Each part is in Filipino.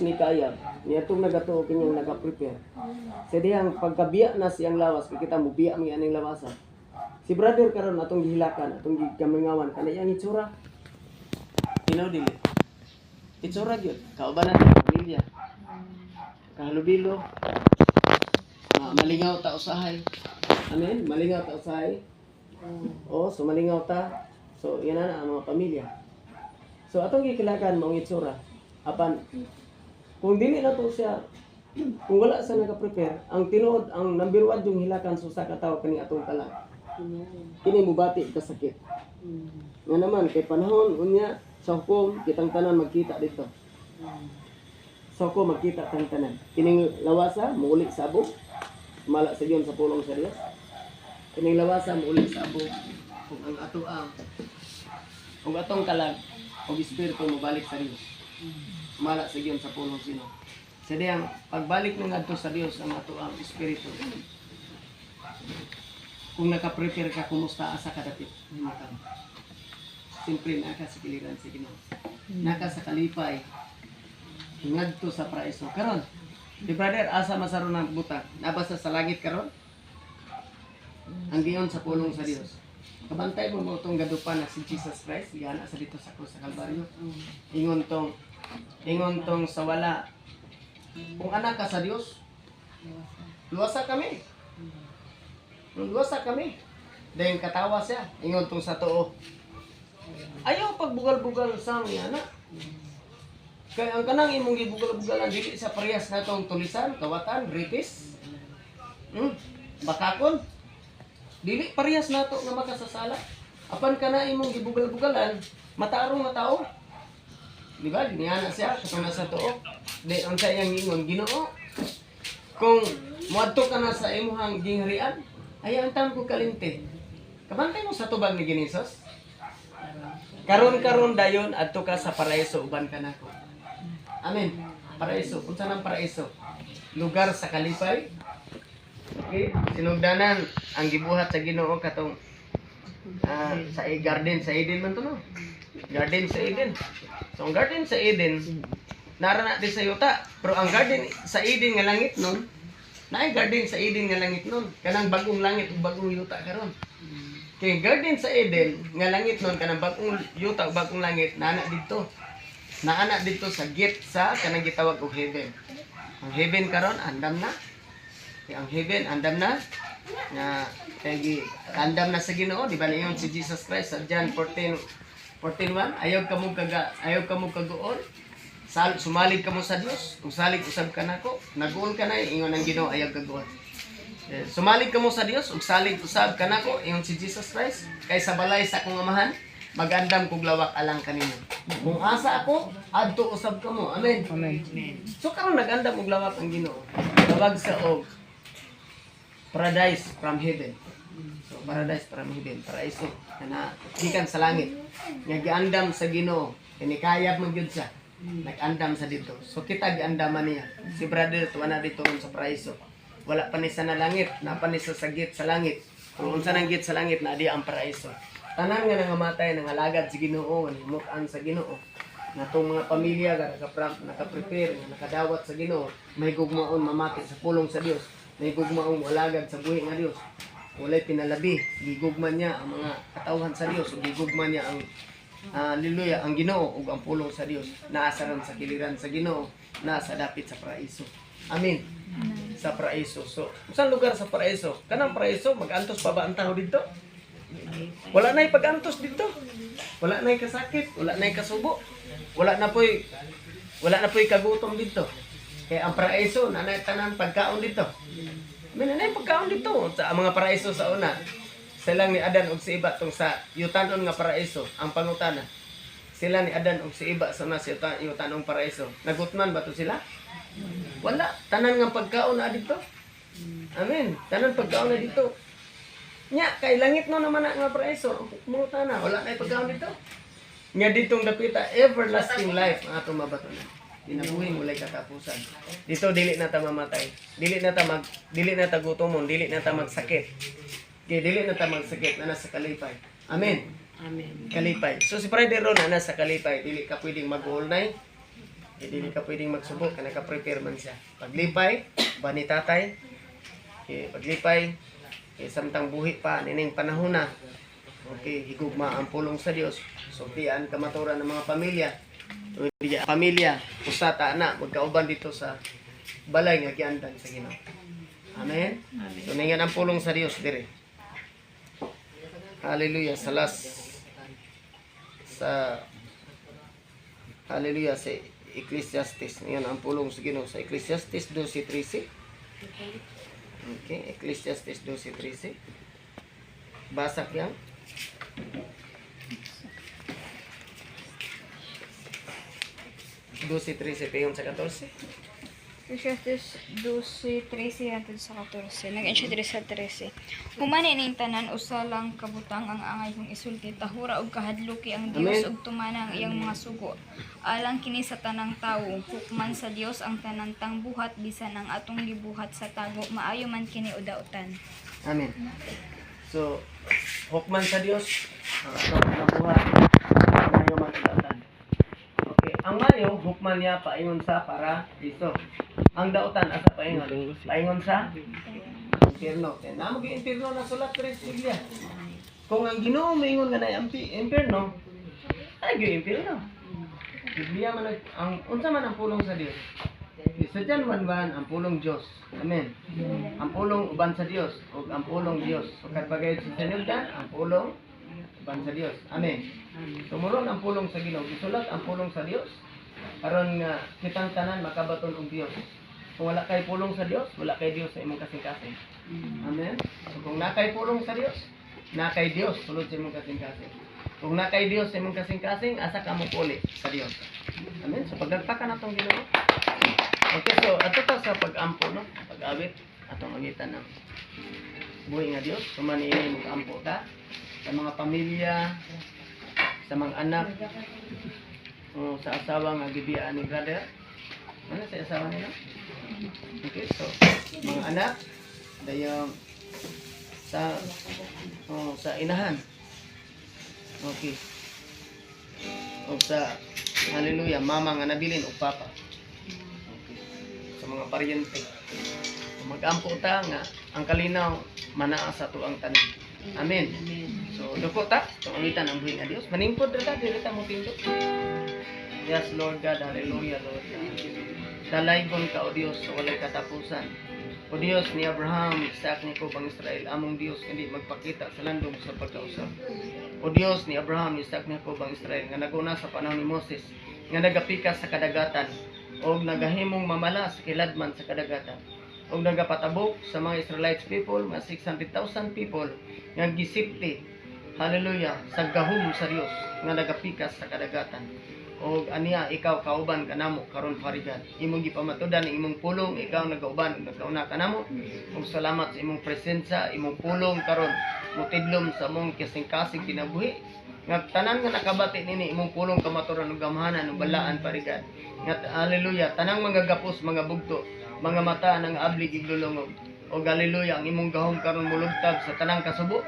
ni Kayab, niya itong nagatuo kanyang nag-prepare. Sa diyang pagkabiya na siyang lawas, kita mo biya ang yaning lawasan. Si brother karon atong gihilakan, atong gigamingawan, kanayang itsura. Tinaw dili. Itsura gyud, kauban natin pamilya. Kahalubilo. Malingaw ta usahay. Amen, malingaw ta usahay. O, so malingaw ta. So, yan na ang mga pamilya. So, atong gikilakan maong itsura. Apan, kung dili na to siya, kung wala sa naka-prepare, ang tinuod, ang number 1 yung hilakan sa katawa kani atong kalag. Kini mubati ka sakit. Nga naman, kay panahon, unya, sa hukom, kitang tanan magkita dito. Sa hukom, magkita tang tanan. Kining lawasa, muuli sa abog. Mala sa Diyon sa pulong sa Dios. Kining lawasa, muuli sa abog. Kung ang ato kung atong kalag, kung espiritu mo balik sa Dios. Mala sa Diyon sa pulong sino. Sa diyang, pagbalik ng ato sa Dios, ang ato ang espiritu. Kung naka-prepare ka, kumusta asa ka dapit? Siyempre, naka sa kiliran sa Ginoo. Naka sa kalipay. Ngadto sa praiso. Karon, di brother, asa masaro ng butak? Nabasa sa langit karon? Ang giyon sa pulong sa Dios. Kabantay mo mo itong gadupan na si Jesus Christ. Gana sa dito sa krus sa Kalbaryo. Ingon tong sa wala. Kung anak ka sa Dios, luwasa kami. Luwasa kami. Dahil katawa siya. Ingon tong sa tuo. Ayaw pagbugal-bugal sa mga anak. Kaya ang kanang imong gibugal-bugalan dili sa parehas na itong tulisan, kawatan, ripis, bakakon. Dili parehas na ito nga makasasala. Apan ka na imong gibugal-bugalan, matarong na tao. Di ba? Diniyana siya, katong nasa tuo. Di, ang sayang ingon, Ginoo. Kung muadto ka na sa imuhang gingharian, ayaw ang ko kalinte. Kabantay mo sa tubag ni Ginisos? Karon dayon adto ka sa paraiso uban ka nako. Amen. Paraiso, unsa nang paraiso? Lugar sa kalipay. Okay, sinugdanan ang gibuhat sa Ginoo katong sa garden sa Eden man to no. Garden sa Eden. So ang garden sa Eden nara na di sa yuta, pero ang garden sa Eden nga langit nun, naay garden sa Eden nga langit nun. Kanang bagong langit ug bagong yuta karon. Kay garden sa Eden nga langit nun kanang bagong yuta ug bagong langit naana dito. Naana dito sa gate sa kanang gitawag og heaven. Ang heaven karon andam na. Kay ang heaven andam na nga kay andam na sa Ginoo, di ba niyon si Jesus Christ sa John 14:1 ayaw kamo kaguol. Sumalig kamo sa Dios, kung salig usab ka nako, naguol ka na ingon ang Ginoo ayaw kaguol. Sumalig kamo sa Dios, ug salig usab ka nako ingon si Jesus Christ, kay sa balay sa akong amahan magandam kog lawak alang kanimo. Kung asa ako, adto usab kamo. Amen. Amen. So karon nagandam og lawak ang Ginoo. Tawag sa og paradise from heaven. So paradise from heaven, paraiso na gikan sa langit. Nga giandam sa Ginoo, kini kayab man gyud siya. Nag-andam sa dito. So kita giandaman niya. Si brother tuwa na dito sa paraiso. Wala pa ni sa na langit, na pa ni sa gate sa langit. Kung unsa nang gate sa langit na di ang paraiso. Tanan nga nangamatay nang alagad sa Ginoo, himutan sa Ginoo. Natong mga pamilya naka-prepare, nakadawat sa Ginoo, may gugmaon mamati sa pulong sa Dios. May gugmaon alagad sa buhi nga Dios. Walay pinalabi, gigugman niya ang mga katawhan sa Dios, gigugman niya ang haleluya ang Ginoo ug ang pulong sa Dios. Naasa ron sa kiliran sa Ginoo, nasa dapit sa paraiso. Amen. Sa paraiso. So, saan lugar sa paraiso? Kanang paraiso, mag-antos pa ba ang tao dito? Wala na'y pag-antos dito. Wala na'y kasakit, wala na'y kasubo. Wala na po'y kagutom dito. Kaya ang paraiso, nanay tanan pagkaon dito. May nanay pagkaon dito sa mga paraiso sa una. Sila ni Adan ug si Iba tong sa yutanon nga paraiso, ang pangutana. Sila ni Adan ug si Iba sa nas yutanong paraiso. Nagutman ba to sila? Wala, tanan nga pagkaon na dito. Amen. Tanan pagkaon na dito. Nya kay langit no naman na nga paraiso, mangutana, wala nay pagkaon dito. Nga ditong dapita everlasting life ang atong mabatunan. Dinabuhi mulay katapusan. Dito dili na ta mamatay. Dili na ta gutomon, dili na ta magsakit. Kaya dili na ta magsakit na nasa kalipay. Amen. Amen. Kalipay. So si Friday ron na nasa kalipay, dili ka pwedeng mag-all night. Hindi ka pwedeng magsubok, kaya naka-prepare man siya. Paglipay, ba ni tatay, paglipay, samtang buhi pa, nining panahon na. Okay, higugma ang pulong sa Dios. So, tiyan kamaturan ng mga pamilya, usata na, magkauban dito sa balay nga giandan sa Ginoo. Amen. So, ningan ang pulong sa Dios dire. Hallelujah. Hallelujah sa Ecclesiastes. Ningan ang pulong sa Ginoo sa Ecclesiastes 12:13. Okay, Ecclesiastes 12:13. Basak yan. Dosi 13 payon sa 14. Ecclesiastes 12:13 hangtod sa 14. Nag-end siya diri sa 13. Humani ning tanan usa lang kabutang ang angay kong isulti tahura og kahadluki ang Dios Amen. ug tumana ang iyang mga sugo. Alang kini sa tanang tawo, hukman sa Dios ang tanan tang buhat bisan ang atong gibuhat sa tago maayo man kini udautan. Amen. So, hukman sa Dios ang atong nabuhat ngayon matulatan. Okay, ang mayo hukman niya paingon sa para iso. Ang dautan asa paingon? Paingon sa impierno. Kaya na mag-impierno na sulat sa Biblia. Kung ang Ginoo maingon nga na impierno, ay gyud impierno. Biblia man ang unsa man ang pulong sa Dios. Sa John 1:1 ang pulong Dios. Amen. Ang pulong uban sa Dios ug ang pulong Dios. Ug pagayod sa sinugdan ang pulong uban sa Dios. Amen. Tumuron ang pulong sa Ginoo. Gisulat ang pulong sa Dios aron nga kitang tanan makabaton og Dios. Kung wala kay pulong sa Dios, wala kay Dios sa imong kasing-kasing. Amen. So kung nakay pulong sa Dios, nakay Dios sulod sa imong kasing-kasing. Kung nakay Dios sa imong kasing-kasing, asa ka mo puli sa Dios. Amen. So pagdagpakan natong Ginoo. Okay, so ato ta sa pag-ampo, no? Pag-awit atong awitan ng buhi nga Dios. Sumaniin mag-ampo ta sa mga pamilya, sa mga anak, o sa asawa nga gibiyaan ni brother. Ano sa asawa nila? Okay, so mga anak, dayong sa inahan. Okay. O sa hallelujah, mama nga nabilin o papa. Okay. Sa mga paryente. Mag-ampo ta nga ang kalinaw manaa sa tuang tanan. Amen. So, duko ta, tumawitan ang buhi nga Dios. Maningkod ra ta, dili ta mo pindot. Yes, Lord God, hallelujah, Lord God. Dalaygon ka, O Dios, sa walay katapusan. O Dios ni Abraham, Isaac ni Jacob ang Israel, among Dios, hindi magpakita sa landong sa pagkausap. O Dios ni Abraham, Isaac ni Jacob ang Israel, nga naguna sa panahon ni Moses, nga nagapikas sa kadagatan, o nagahimong mamala sa kiladman sa kadagatan, o nagapatabok sa mga Israelites people, mga 600,000 people, nga gisipti, hallelujah, sa gahom sa Dios, nga nagapikas sa kadagatan. O aniya ikaw kauban kanamo karon parigan imong gipamatudan ang imong pulong ikaw nagauban nagkauna kanamo ug salamat sa imong presensya imong pulong karon mutidlom sa mong kasing-kasing kinabuhi nga tanan nga nakabati nini imong pulong kamaturan ug gamhanan ug balaan parigan nga haleluya tanang mga gapos mga bugto mga mata nang abli giglulungog o haleluya ang imong gahom karon mulugtag sa tanang kasubo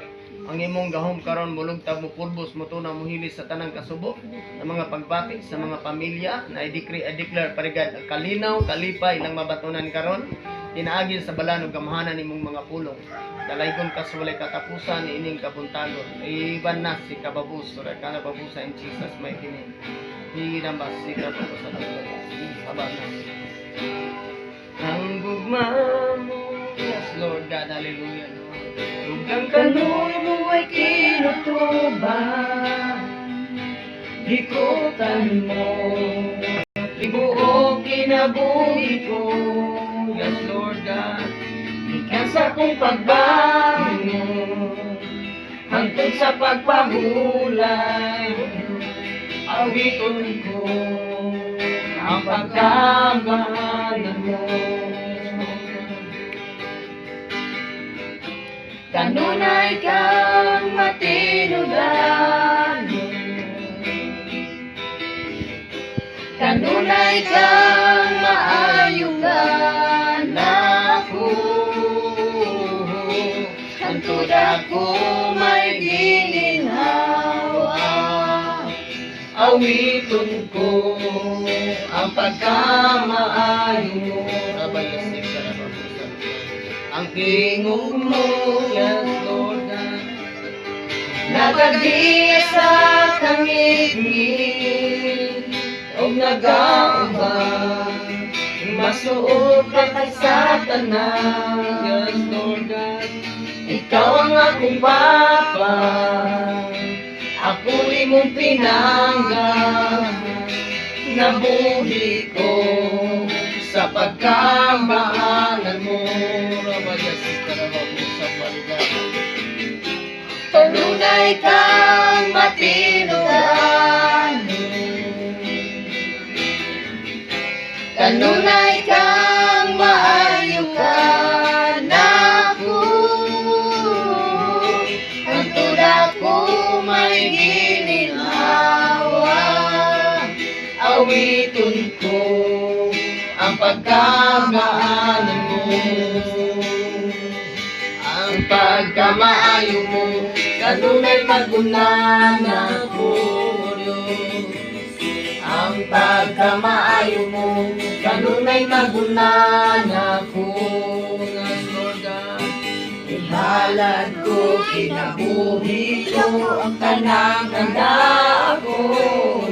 ang imong gahom karon mulugtag mo purbos mo tunaw mo hilis sa tanang kasubo sa mga pagbati sa mga pamilya na i-declare parigad ang kalinaw kalipay lang mabatunan karon dinaagil sa balan ug gamhanan nimong mga pulong dalaygon ka sa walay katapusan ining kabuntagon iban na si kababus ora ka nababusa in Jesus mighty name hinambas si kababus sa sabag na ang gugma mo yes Lord God hallelujah ang kanoy mo ay kinutuban Hikutan mo Ibuo kinabuhi ko Yes Lord God Ikan sa kong pagbango Hantod sa pagpahulay Awiton ko Ang pagkamahalan mo Kanunay kang matinudan Kanunay kang maayugan ako Hantod ako may gininhawa Awiton ko ang pagkamaayo mo. Ang tingog mo, yes Lord God, nagagdiya sa kangit-ngit o nag-aubang masuod ka kay Satanas. Yes Lord God, ikaw ang akong Papa, ako imong pinanggan, nabuhi ko sa pagkamaanan mo. Kanunay kang matinuan, kanunay kang maayo ka nako, ang tuda ko may gininawa, awiton ko ang pagkamaanan mo. Ang pagkamaayo mo, kanunay magunan ako, Diyos. Ang pagkamaayo mo, kanunay magunan ako, Lord God. Ihalad ko, kinabuhi ko, ang kanang handa ako,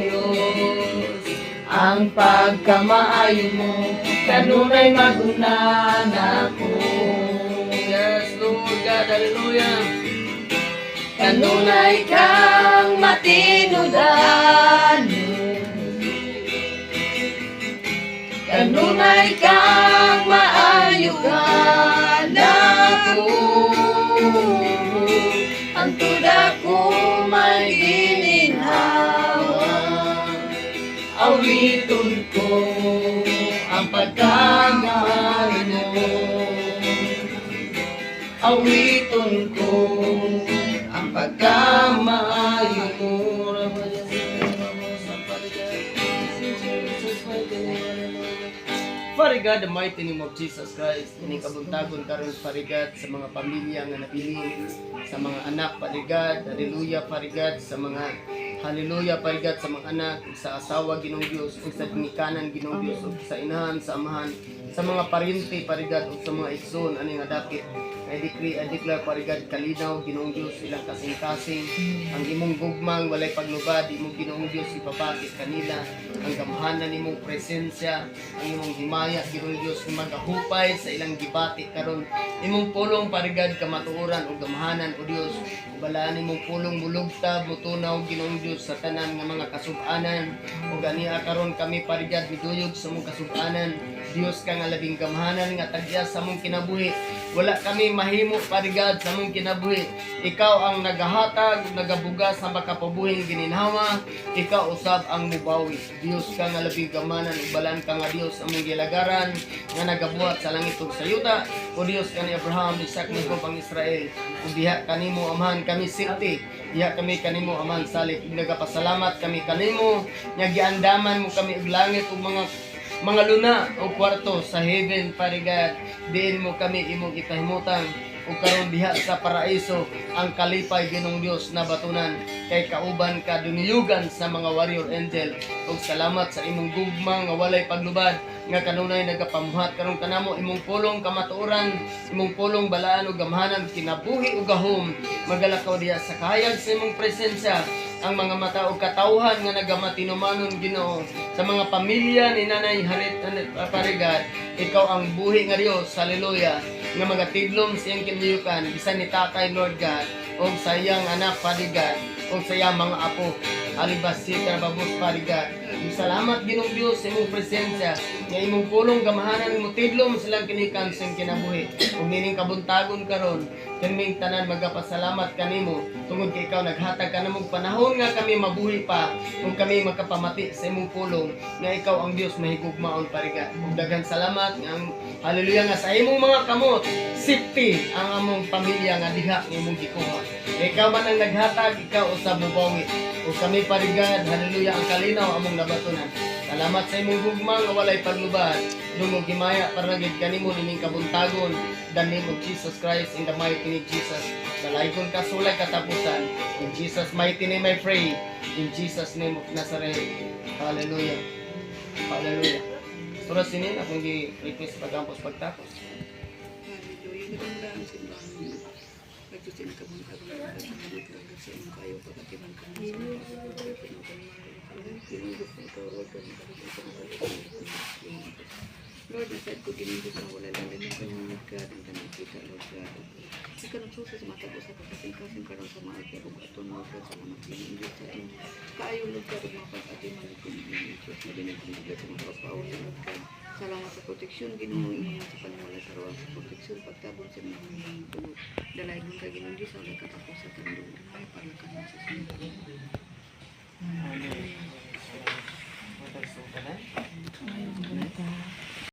Diyos. Ang pagkamaayo mo, kanunay magunan ako. Yes, Lord God, hallelujah. Kanunay kang matinudan, kanunay kang maayo ka nako, ang tuda ko may gininhawa, awiton ko ang pagkamahal mo, awiton ko ang pagkamaayo mo. Father God, the mighty name of Jesus Christ, inikabuntagon karon Father God sa mga pamilya nga nabilin, sa mga anak Father God, hallelujah Father God, sa mga hallelujah Father God, sa mga anak, sa asawa Ginoong Dios, ug sa ginikanan Ginoong Dios, ug sa inahan, sa amahan, sa mga paryente Father God, ug sa mga igsoon ani nga dakit. I declare Father God, kalinaw Ginoong Dios ilang kasing-kasing, ang imong gugmang walay paglubad, imong Ginoong Dios ipapati kanila, ang gamhanan nimong presensya, ang imong himaya Ginoong Dios magahupay sa ilang gibati karon, imong pulong Father God kamatuoran ug gamhanan o Dios, balaan imong pulong mulugtab mutunaw Ginoong Dios sa tanan nga mga kasub-anan, ug aniya karon kami Father God miduyog sa mong kasub-anan, Dios ka nga labing gamhanan nga tagya sa mong kinabuhi. Wala kami mahimo Father God sa mong kinabuhi. Ikaw ang nagahatag, nagabugas sa makapabuhing gininhawa. Ikaw usab ang mubawi. Dios ka nga labing gamhanan, ubalan ka nga Dios ang mong gilagaran nga nagabuhat sa langit ug sa yuta. O Dios ka ni Abraham, Isaac, Jacob ang Israel. Ug diha kanimo amahan kami silti. Diha kami kanimo amahan salit. Nagapasalamat kami kanimo nga giandaman mo kami og langit ug mga luna o kwarto sa heaven, Father God. Diin mo kami imong ipahimutang o karon diha sa paraiso ang kalipay Ginoong Dios na batunan kay kauban ka duniyugan sa mga warrior angel. Ug salamat sa imong gugmang nga walay paglubad nga kanunay nagapamuhat karon kanamo imong pulong kamatuoran, imong pulong balaan ug gamhanan kinabuhi ug gahom magalakaw diha sa kahayag sa imong presensya ang mga mata o katawhan nga nagamatinumanon Ginoo sa mga pamilya ni Nanay Harit Parigad. Ikaw ang buhi nga Dios, hallelujah, nga mga tidlom siyang kinuyukan bisan ni Tatay Lord God o sa iyang anak Parigad o sa iyang mga apo alibasi karababos Parigad. Salamat Ginoong Dios sa imong presensya nga imong pulong gamahanan mo tidlom silang kinikan siyang kinabuhi ug nining kabuntagon karon kaming tanan magapasalamat kanimo tungod kay ikaw naghatag ka namong panahon nga kami mabuhi pa ug kami makapamati sa imong pulong nga ikaw ang Dios mahigugmaon Parigad. Ug daghan salamat nga ang hallelujah nga sa imong mga kamot safety ang among pamilya nga diha nga imong gikuha. Ikaw man ang naghatag, ikaw usab mubawi. Ug kami Parigad, hallelujah ang kalinaw among nabatunan. Salamat sa imong gugmang nga walay paglubad. Dungog himaya para gid kanimo nining kabuntagon. The name of Jesus Christ, in the mighty name of Jesus. Dalaygon ka sulay katapusan. In Jesus mighty name I pray. In Jesus name of Nazareth. Hallelujah. Hallelujah. Surat sinin akong gi-request pagkampos pagtapos. Hallelujah. Magandang simbahan. Pagtusin ka mong kagulang sa mga talaga sa imong kayo pagkatiman ka sa mga Lord, nasad ko ginindot na wala lalim ng kanyang nagkad ang kanyang kita, Lord God. Ika nagsusa sa mata ko sa pagkasing-kasing karoon sa mga kaya kung aton mo God sa mga ginindot sa inyo. Kaayo, Lord God, ang mga pag-atiman ng kanyang Diyos na ginindot sa mga kapawin, Lord God. Salamat sa proteksyon, Ginoo inyo sa panwala sa rawang sa proteksyon, pagtabon sa mga tulog. Dalay kong kaginundi sa ulit katapos sa tandong. Ay, palakahan sa sinyo. Amen. So, matag-suka na.